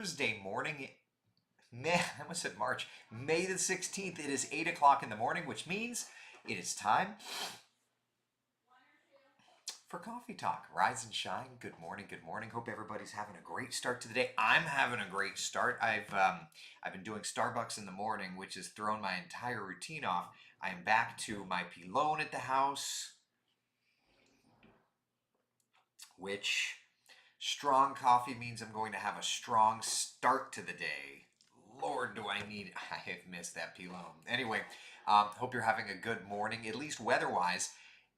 Thursday morning, May, I almost said March, May the 16th. It is 8 o'clock in the morning, which means it is time for Coffee Talk. Rise and shine. Good morning. Good morning. Hope everybody's having a great start to the day. I'm having a great start. I've been doing Starbucks in the morning, which has thrown my entire routine off. I am back to my pilone at the house, which strong coffee means I'm going to have a strong start to the day. Lord, do I need... I have missed that pilone. Anyway, hope you're having a good morning, at least weather-wise.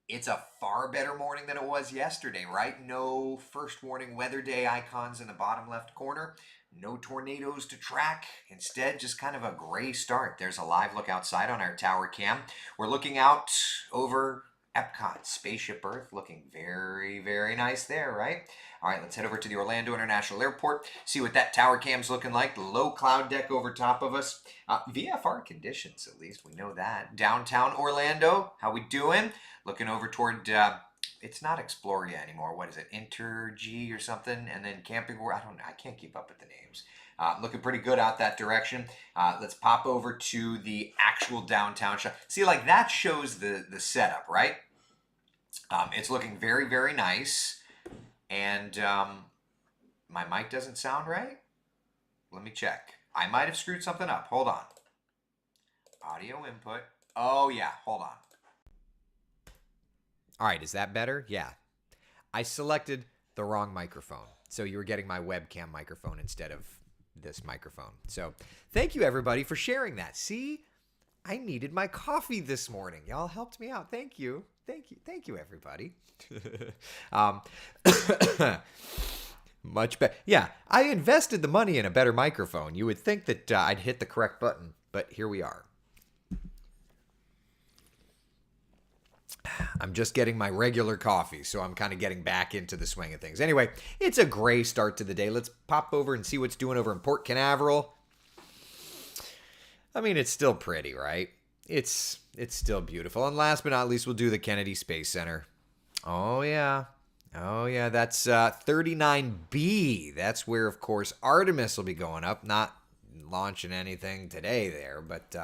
It's a far better morning than it was yesterday, right? No first warning weather day icons in the bottom left corner. No tornadoes to track. Instead, just kind of a gray start. There's a live look outside on our tower cam. We're looking out over Epcot, Spaceship Earth, looking very, very nice there, right? All right, let's head over to the Orlando International Airport, see what that tower cam's looking like. The low cloud deck over top of us. VFR conditions, at least, we know that. Downtown Orlando, how we doing? Looking over toward, it's not Exploria anymore. What is it? Interg or something? And then Camping World. I can't keep up with the names. Looking pretty good out that direction. Let's pop over to the actual downtown shot. See, like that shows the setup, right? It's looking very, very nice. And my mic doesn't sound right. Let me check. I might have screwed something up. Hold on. Audio input. Oh, yeah. Hold on. All right. Is that better? Yeah. I selected the wrong microphone. So you were getting my webcam microphone instead of this microphone. So thank you, everybody, for sharing that. See, I needed my coffee this morning. Y'all helped me out. Thank you. Thank you. Thank you, everybody. Much better. Yeah, I invested the money in a better microphone. You would think that I'd hit the correct button, but here we are. I'm just getting my regular coffee, so I'm kind of getting back into the swing of things. Anyway, it's a gray start to the day. Let's pop over and see what's doing over in Port Canaveral. I mean, it's still pretty, right? It's still beautiful. And last but not least, we'll do the Kennedy Space Center. Oh, yeah. Oh, yeah, that's 39B. That's where, of course, Artemis will be going up. Not launching anything today there, but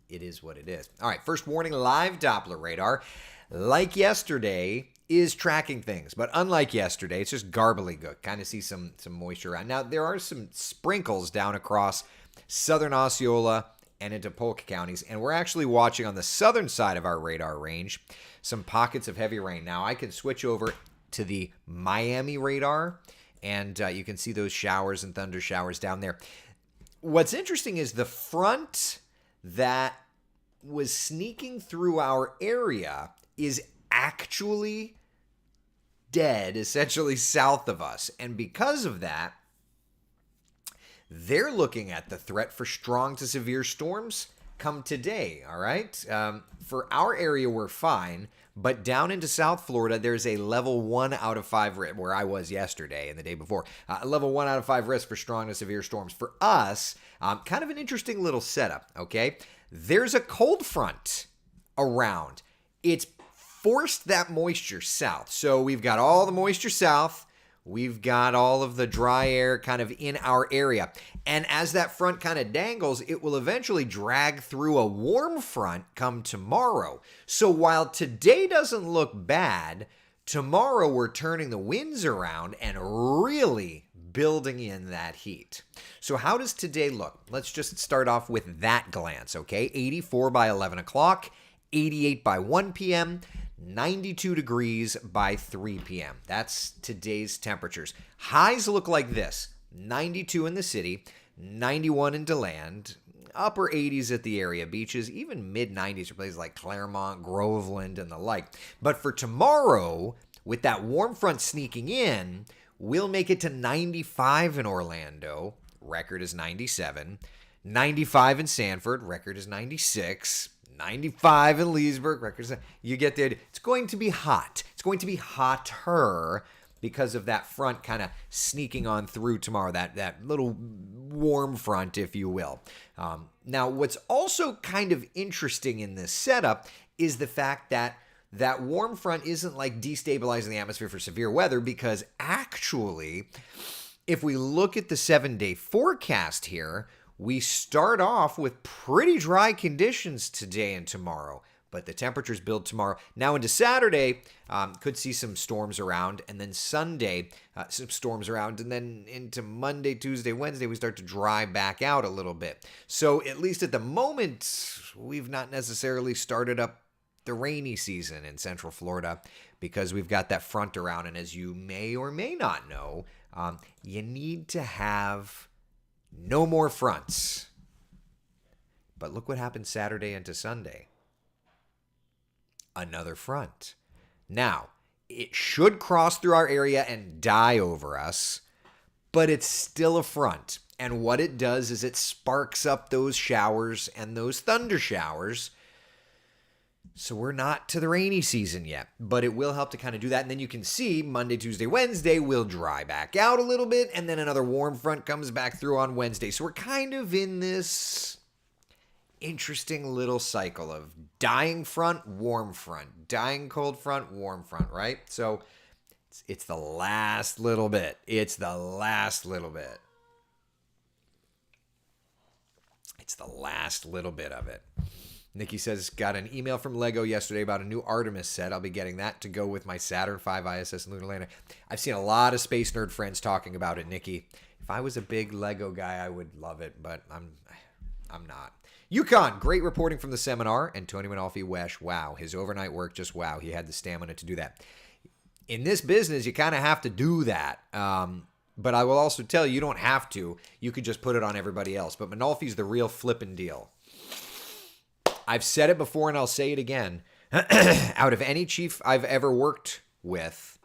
it is what it is. All right, first warning, live Doppler radar. Like yesterday, is tracking things. But unlike yesterday, it's just garbly good. Kind of see some moisture around. Now, there are some sprinkles down across southern Osceola and into Polk counties. And we're actually watching on the southern side of our radar range some pockets of heavy rain. Now, I can switch over to the Miami radar, and you can see those showers and thunder showers down there. What's interesting is the front that was sneaking through our area is actually dead, essentially south of us. And because of that, they're looking at the threat for strong to severe storms come today, all right? For our area, we're fine. But down into South Florida, there's a level 1 out of 5 risk, where I was yesterday and the day before. A level 1 out of 5 risk for strong to severe storms. For us, kind of an interesting little setup, okay? There's a cold front around. It's forced that moisture south. So we've got all the moisture south. We've got all of the dry air kind of in our area. And as that front kind of dangles, it will eventually drag through a warm front come tomorrow. So while today doesn't look bad, tomorrow we're turning the winds around and really building in that heat. So how does today look? Let's just start off with that glance, okay? 84 by 11 o'clock, 88 by 1 p.m., 92 degrees by 3 p.m. That's today's temperatures. Highs look like this. 92 in the city, 91 in DeLand, upper 80s at the area beaches, even mid-90s for places like Claremont, Groveland, and the like. But for tomorrow, with that warm front sneaking in, we'll make it to 95 in Orlando. Record is 97. 95 in Sanford. Record is 96. 95 in Leesburg. Records. You get the idea. It's going to be hot. It's going to be hotter because of that front kind of sneaking on through tomorrow. That little warm front, if you will. Now, what's also kind of interesting in this setup is the fact that that warm front isn't like destabilizing the atmosphere for severe weather, because actually if we look at the 7-day forecast here, we start off with pretty dry conditions today and tomorrow, but the temperatures build tomorrow. Now into Saturday, could see some storms around, and then Sunday, some storms around, and then into Monday, Tuesday, Wednesday, we start to dry back out a little bit. So at least at the moment, we've not necessarily started up the rainy season in Central Florida because we've got that front around, and as you may or may not know, you need to have no more fronts. But look what happened Saturday into Sunday. Another front. Now, it should cross through our area and die over us, but it's still a front. And what it does is it sparks up those showers and those thunder showers. So we're not to the rainy season yet, but it will help to kind of do that. And then you can see Monday, Tuesday, Wednesday will dry back out a little bit, and then another warm front comes back through on Wednesday. So we're kind of in this interesting little cycle of dying front, warm front, dying cold front, warm front, right? So it's the last little bit. It's the last little bit. It's the last little bit of it. Nikki says, got an email from Lego yesterday about a new Artemis set. I'll be getting that to go with my Saturn V ISS and Lunar Lander. I've seen a lot of space nerd friends talking about it, Nikki. If I was a big Lego guy, I would love it, but I'm not. Yukon, great reporting from the seminar. And Tony Manolfi, Wesh, wow. His overnight work, just wow. He had the stamina to do that. In this business, you kind of have to do that. But I will also tell you, you don't have to. You could just put it on everybody else. But Manolfi's the real flippin' deal. I've said it before and I'll say it again. Out of any chief I've ever worked with,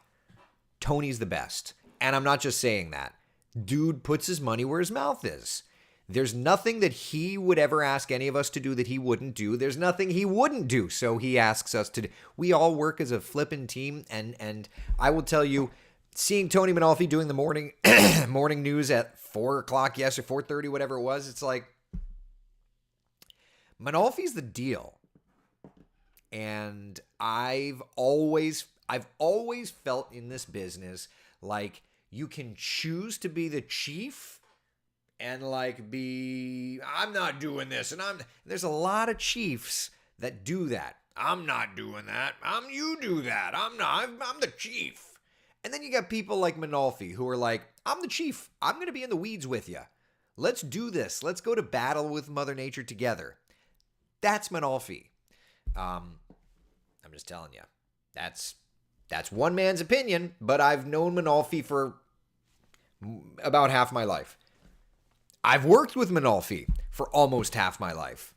Tony's the best. And I'm not just saying that. Dude puts his money where his mouth is. There's nothing that he would ever ask any of us to do that he wouldn't do. There's nothing he wouldn't do, so he asks us to do. We all work as a flippin' team, and I will tell you, seeing Tony Manolfi doing the morning morning news at 4 o'clock yesterday, 4:30, whatever it was, it's like, Manolfi's the deal. And I've always felt in this business like you can choose to be the chief and like I'm not doing this, and there's a lot of chiefs that do that. I'm not doing that. You do that. I'm the chief. And then you got people like Manolfi who are like, I'm the chief. I'm going to be in the weeds with you. Let's do this. Let's go to battle with Mother Nature together. That's Manolfi. I'm just telling you. That's one man's opinion, but I've known Manolfi for about half my life. I've worked with Manolfi for almost half my life.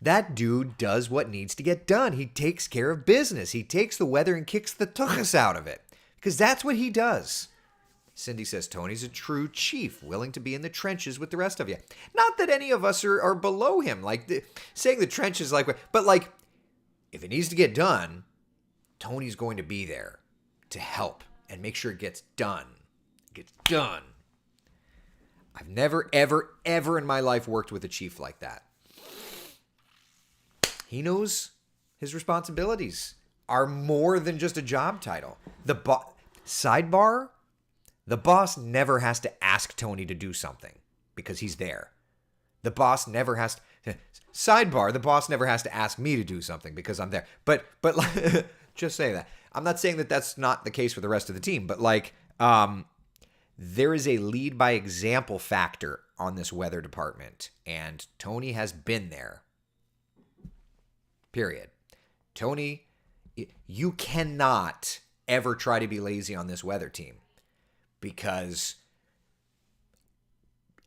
That dude does what needs to get done. He takes care of business. He takes the weather and kicks the tuchus out of it. Because that's what he does. Cindy says, Tony's a true chief, willing to be in the trenches with the rest of you. Not that any of us are below him. Saying the trenches but if it needs to get done, Tony's going to be there to help and make sure it gets done. It gets done. I've never, ever, ever in my life worked with a chief like that. He knows his responsibilities are more than just a job title. Sidebar, the boss never has to ask Tony to do something because he's there. The boss never has to... Sidebar, the boss never has to ask me to do something because I'm there. But just say that. I'm not saying that that's not the case for the rest of the team, but there is a lead by example factor on this weather department, and Tony has been there. Period. Tony, you cannot ever try to be lazy on this weather team because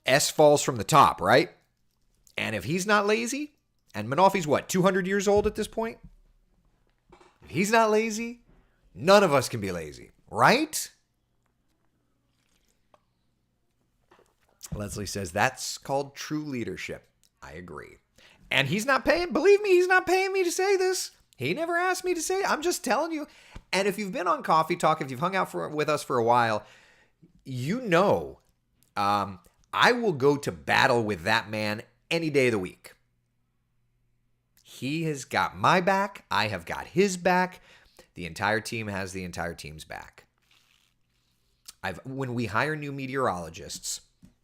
S falls from the top, right? And if he's not lazy, and Manolfi's 200 years old at this point? If he's not lazy, none of us can be lazy, right? Leslie says, that's called true leadership. I agree. And he's not paying, believe me, he's not paying me to say this. He never asked me to say it. I'm just telling you. And if you've been on Coffee Talk, if you've hung out with us for a while, you know I will go to battle with that man any day of the week. He has got my back. I have got his back. The entire team has the entire team's back. when we hire new meteorologists,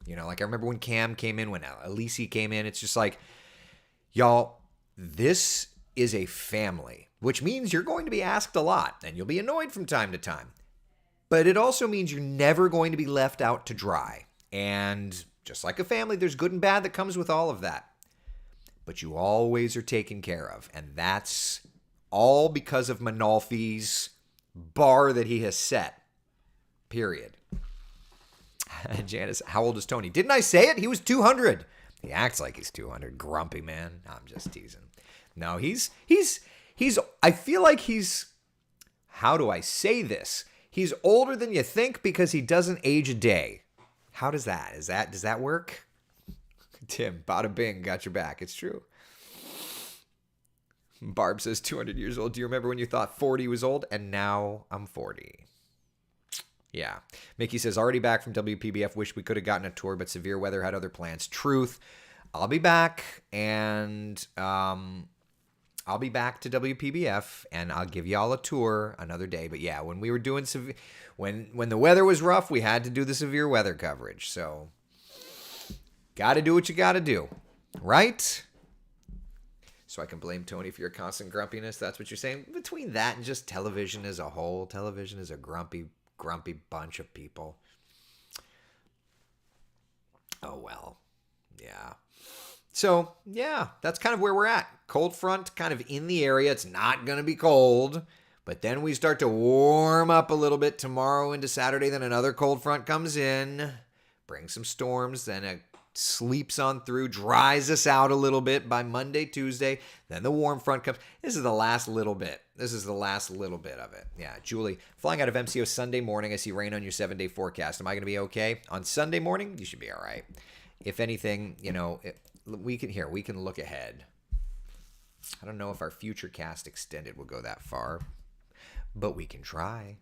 like I remember when Cam came in, when Elise came in, it's just like, y'all, this is a family, which means you're going to be asked a lot and you'll be annoyed from time to time. But it also means you're never going to be left out to dry. And just like a family, there's good and bad that comes with all of that. But you always are taken care of. And that's all because of Manalfi's bar that he has set. Period. Janice, how old is Tony? Didn't I say it? He was 200. He acts like he's 200. Grumpy man. I'm just teasing. No, he's I feel like he's, how do I say this? He's older than you think because he doesn't age a day. How does that? Does that work? Tim, bada bing, got your back. It's true. Barb says 200 years old. Do you remember when you thought 40 was old? And now I'm 40. Yeah. Mickey says, already back from WPBF. Wish we could have gotten a tour, but severe weather had other plans. Truth. I'll be back, and I'll be back to WPBF, and I'll give y'all a tour another day. But yeah, when we were doing when the weather was rough, we had to do the severe weather coverage. So, got to do what you got to do, right? So I can blame Tony for your constant grumpiness. That's what you're saying. Between that and just television as a whole, television is a grumpy bunch of people. Oh well, yeah. So, yeah, that's kind of where we're at. Cold front kind of in the area. It's not going to be cold. But then we start to warm up a little bit tomorrow into Saturday. Then another cold front comes in, brings some storms. Then it sleeps on through, dries us out a little bit by Monday, Tuesday. Then the warm front comes. This is the last little bit. This is the last little bit of it. Yeah, Julie, flying out of MCO Sunday morning. I see rain on your 7-day forecast. Am I going to be okay? On Sunday morning, you should be all right. If anything, we can look ahead. I don't know if our future cast extended will go that far, but we can try.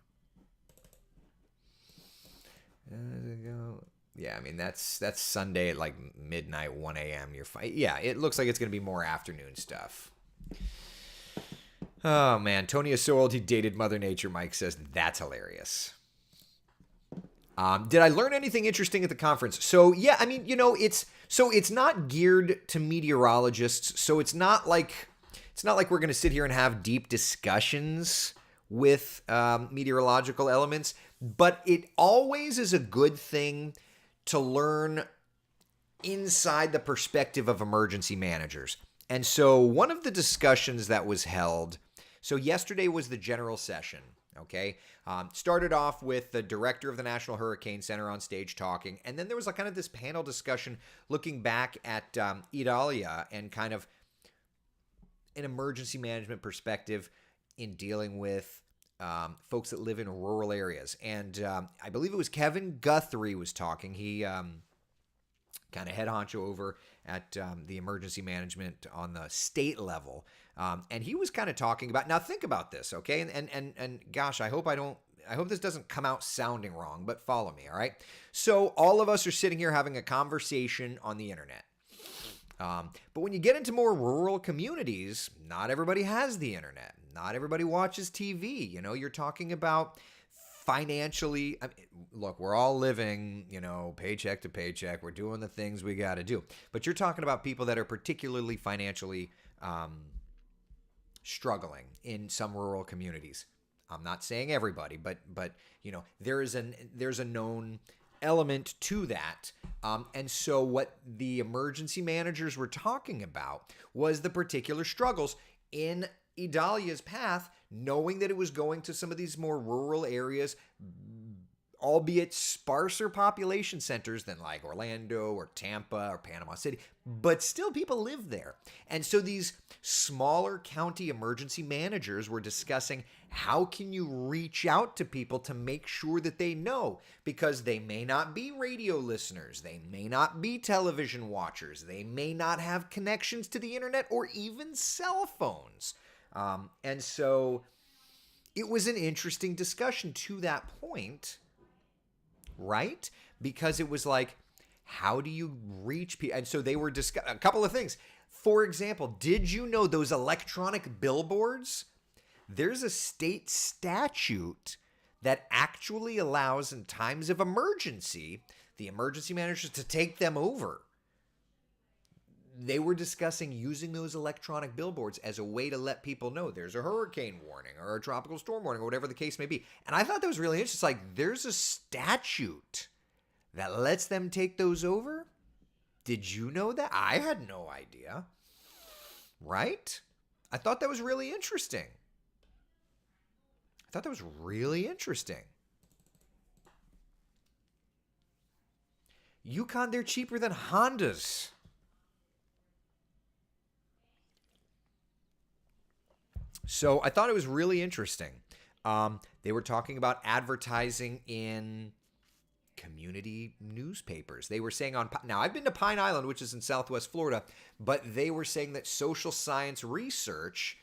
Yeah, I mean that's Sunday at like midnight, 1 a.m. You're fine. Yeah, it looks like it's gonna be more afternoon stuff. Oh man, Tony is so old he dated Mother Nature. Mike says that's hilarious. Did I learn anything interesting at the conference? So yeah, I mean, it's not geared to meteorologists. So it's not like we're going to sit here and have deep discussions with meteorological elements. But it always is a good thing to learn inside the perspective of emergency managers. And so one of the discussions that was held. So yesterday was the general session. Okay. Started off with the director of the National Hurricane Center on stage talking. And then there was kind of this panel discussion looking back at Idalia and kind of an emergency management perspective in dealing with folks that live in rural areas. And I believe it was Kevin Guthrie was talking. He kind of head honcho over at the emergency management on the state level. And he was kind of talking about, now think about this, okay? And gosh, I hope this doesn't come out sounding wrong, but follow me, all right? So all of us are sitting here having a conversation on the internet. But when you get into more rural communities, not everybody has the internet. Not everybody watches TV. You're talking about financially. I mean, look, we're all living, paycheck to paycheck. We're doing the things we got to do. But you're talking about people that are particularly financially struggling in some rural communities. I'm not saying everybody, but there's a known element to that. And so what the emergency managers were talking about was the particular struggles in Idalia's path, knowing that it was going to some of these more rural areas, albeit sparser population centers than like Orlando or Tampa or Panama City, but still people live there. And so these smaller county emergency managers were discussing how can you reach out to people to make sure that they know, because they may not be radio listeners, they may not be television watchers, they may not have connections to the internet or even cell phones. And so it was an interesting discussion to that point, right? Because it was like, how do you reach people? And so they were discussing a couple of things. For example, did you know those electronic billboards? There's a state statute that actually allows, in times of emergency, the emergency managers to take them over. They were discussing using those electronic billboards as a way to let people know there's a hurricane warning or a tropical storm warning or whatever the case may be. And I thought that was really interesting. It's like there's a statute that lets them take those over. Did you know that? I had no idea. Right? I thought that was really interesting. Yukon, they're cheaper than Hondas. So I thought it was really interesting. They were talking about advertising in community newspapers. They were saying now I've been to Pine Island, which is in Southwest Florida, but they were saying that social science research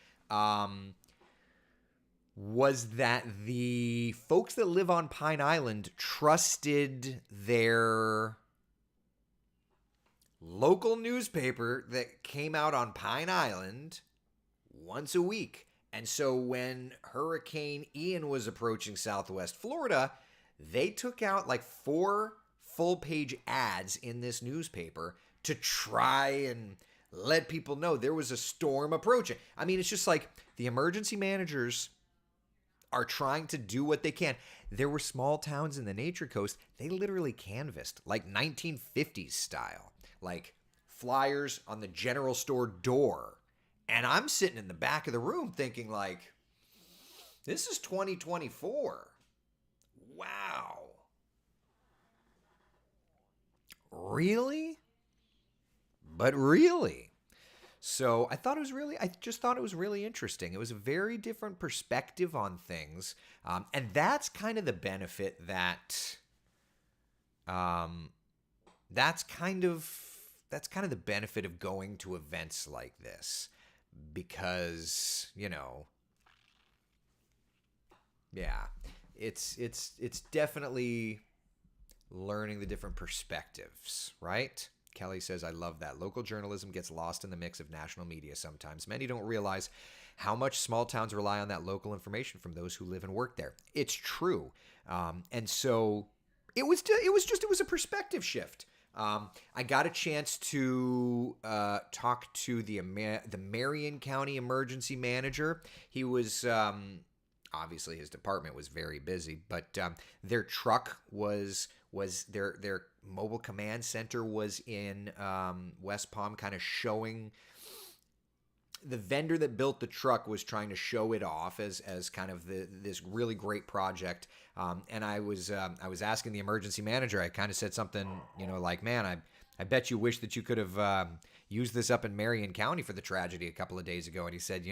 was that the folks that live on Pine Island trusted their local newspaper that came out on Pine Island once a week. And so when Hurricane Ian was approaching Southwest Florida, they took out like 4 full-page ads in this newspaper to try and let people know there was a storm approaching. I mean, it's just like the emergency managers are trying to do what they can. There were small towns in the Nature Coast. They literally canvassed like 1950s style, like flyers on the general store door. And I'm sitting in the back of the room thinking like, this is 2024. Wow. Really? But really? So I just thought it was really interesting. It was a very different perspective on things. And that's kind of the benefit that's kind of the benefit of going to events like this. Because, yeah, it's definitely learning the different perspectives, right? Kelly says, I love that. Local journalism gets lost in the mix of national media sometimes. Many don't realize how much small towns rely on that local information from those who live and work there. It's true. And so it was a perspective shift. I got a chance to talk to the Marion County emergency manager. He was obviously his department was very busy, but their truck was their mobile command center was in West Palm, kind of showing. The vendor that built the truck was trying to show it off as kind of this really great project. And I was asking the emergency manager. I kind of said something, like, man, I bet you wish that you could have used this up in Marion County for the tragedy a couple of days ago. And he said,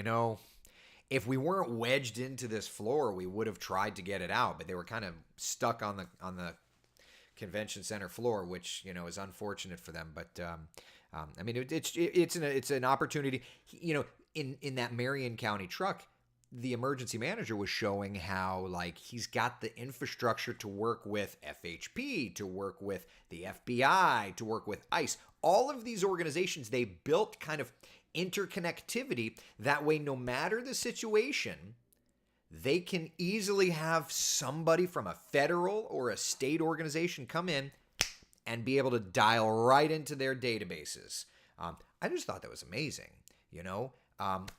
if we weren't wedged into this floor, we would have tried to get it out, but they were kind of stuck on the convention center floor, which is unfortunate for them. But I mean, it's an opportunity. In that Marion County truck, the emergency manager was showing how he's got the infrastructure to work with FHP, to work with the FBI, to work with ICE. All of these organizations, they built kind of interconnectivity. That way, no matter the situation, they can easily have somebody from a federal or a state organization come in and be able to dial right into their databases. I just thought that was amazing,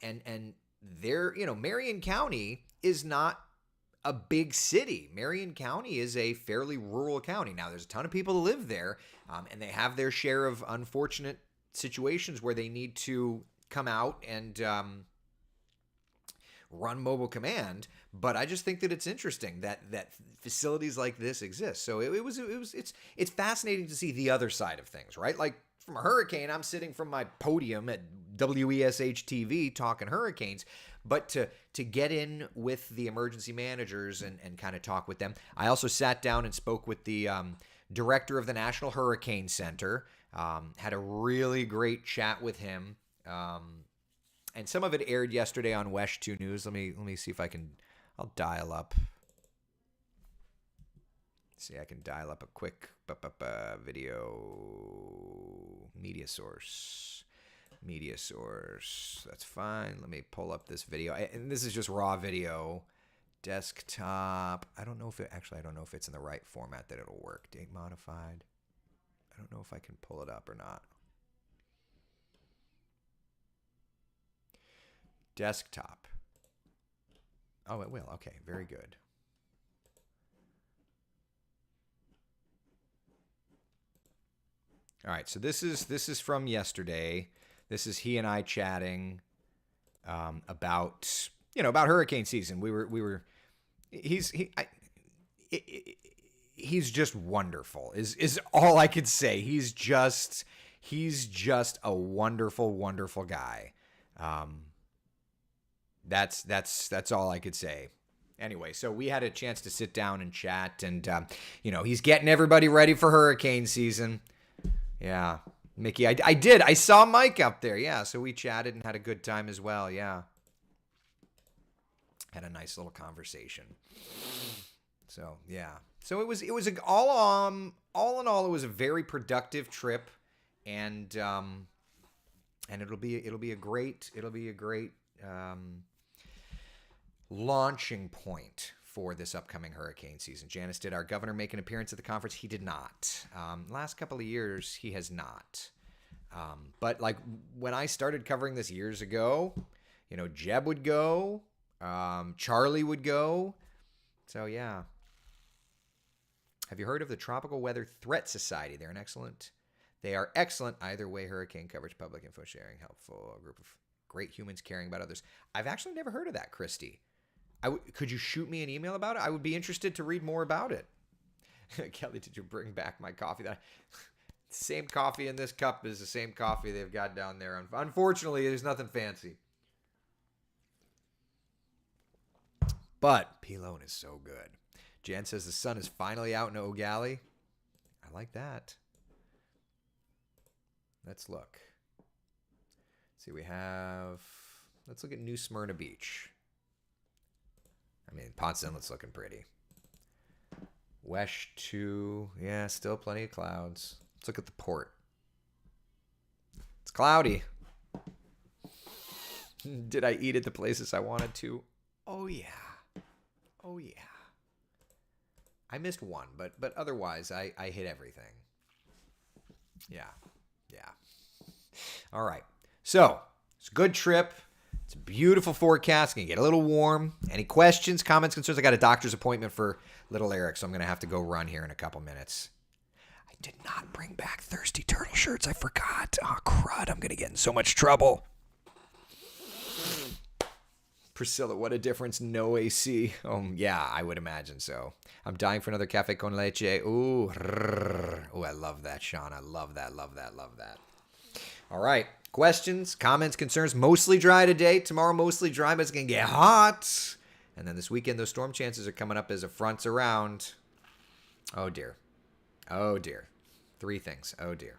and there, Marion County is not a big city. Marion County is a fairly rural county. Now, there's a ton of people that live there, and they have their share of unfortunate situations where they need to come out and run mobile command. But I just think that it's interesting that facilities like this exist. So it's fascinating to see the other side of things, right? Like from a hurricane, I'm sitting from my podium at WESH TV talking hurricanes, but to get in with the emergency managers and kind of talk with them. I also sat down and spoke with the director of the National Hurricane Center, had a really great chat with him. And some of it aired yesterday on WESH 2 News. Let me see if I'll dial up. See, I can dial up a quick video media source. That's fine. Let me pull up this video. And this is just raw video Desktop. I don't know if it actually. I don't know if it's in the right format that it'll work. Date modified. I don't know if I can pull it up or not. Desktop. Oh, it will. Okay, very good. All right, so this is from yesterday. This is he and I chatting about hurricane season. He's just wonderful. Is all I could say. He's just a wonderful, wonderful guy. That's all I could say. Anyway, so we had a chance to sit down and chat, and he's getting everybody ready for hurricane season. Yeah, Mickey, I did. I saw Mike up there. Yeah, so we chatted and had a good time as well. Yeah, had a nice little conversation. So yeah, so it was all in all, it was a very productive trip, and it'll be a great launching point for this upcoming hurricane season. Janice, did our governor make an appearance at the conference? He did not. Last couple of years, he has not. But like when I started covering this years ago, Jeb would go, Charlie would go. So yeah. Have you heard of the Tropical Weather Threat Society? They are excellent either way. Hurricane coverage, public info sharing, helpful, a group of great humans caring about others. I've actually never heard of that, Christy. Could you shoot me an email about it? I would be interested to read more about it. Kelly, did you bring back my coffee? Same coffee in this cup is the same coffee they've got down there. Unfortunately, there's nothing fancy. But P-Lone is so good. Jan says the sun is finally out in O'Galley. I like that. Let's look. See, let's look at New Smyrna Beach. I mean, Ponce Inlet's looking pretty. Wesh 2, yeah, still plenty of clouds. Let's look at the port. It's cloudy. Did I eat at the places I wanted to? Oh, yeah. Oh, yeah. I missed one, but otherwise, I hit everything. Yeah. All right. So, it's a good trip. It's a beautiful forecast. Going to get a little warm. Any questions, comments, concerns? I got a doctor's appointment for little Eric, so I'm going to have to go run here in a couple minutes. I did not bring back Thirsty Turtle shirts. I forgot. Oh, crud. I'm going to get in so much trouble. Priscilla, what a difference. No AC. Yeah, I would imagine so. I'm dying for another cafe con leche. Ooh, I love that, Sean. I love that. All right. Questions, comments, concerns. Mostly dry today. Tomorrow, mostly dry, but it's going to get hot. And then this weekend, those storm chances are coming up as a front's around. Oh, dear. 3 things. Oh, dear.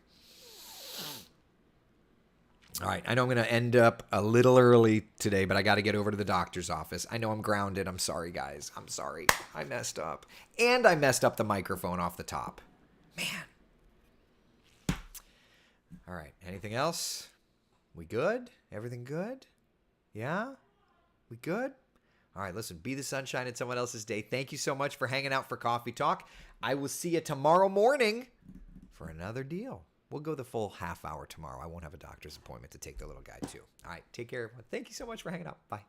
All right. I know I'm going to end up a little early today, but I got to get over to the doctor's office. I know I'm grounded. I'm sorry, guys. I'm sorry. I messed up. And I messed up the microphone off the top. Man. All right. Anything else? We good? Everything good? Yeah? We good? All right, listen, be the sunshine in someone else's day. Thank you so much for hanging out for Coffee Talk. I will see you tomorrow morning for another deal. We'll go the full half hour tomorrow. I won't have a doctor's appointment to take the little guy to. All right, take care, everyone. Thank you so much for hanging out. Bye.